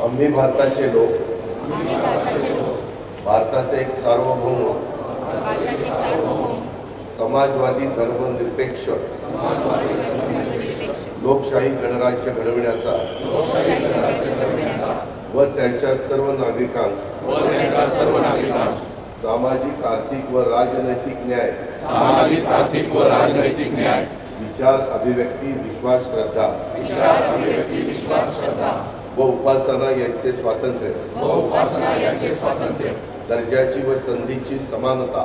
आम्ही भारताचे लोक भारताचे एक सार्वभौम समाजवादी धर्मनिरपेक्ष लोकशाही गणराज्य घडविण्याचा व त्यांच्या सर्व नागरिकांस सामाजिक आर्थिक व राजनैतिक न्याय विचार अभिव्यक्ती विश्वास श्रद्धा व उपासना यांचे स्वातंत्र्य दर्जाची व संधीची समानता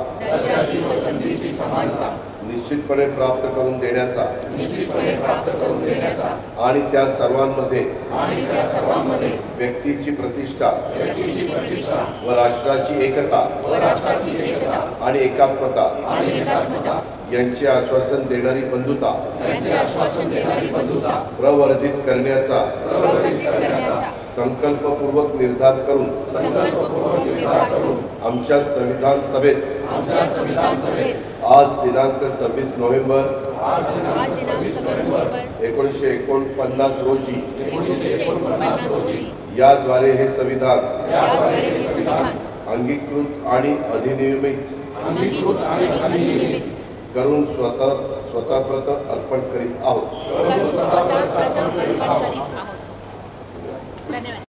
निश्चितपणे प्राप्त करून देण्याचा आणि त्या सर्वांमध्ये व्यक्तीची प्रतिष्ठा व राष्ट्राची एकता आणि एकात्मता यांचे आश्वासन देणारी बंधुता प्रवर्धित करण्याचा संकल्पपूर्वक निर्धार करून आमच्या संविधान सभेत आज दिनांक 26 नोव्हेंबर 1949 रोजी याद्वारे हे संविधान अंगीकृत आणि अधिनियमित करून स्वतःप्रत अर्पण करीत आहोत।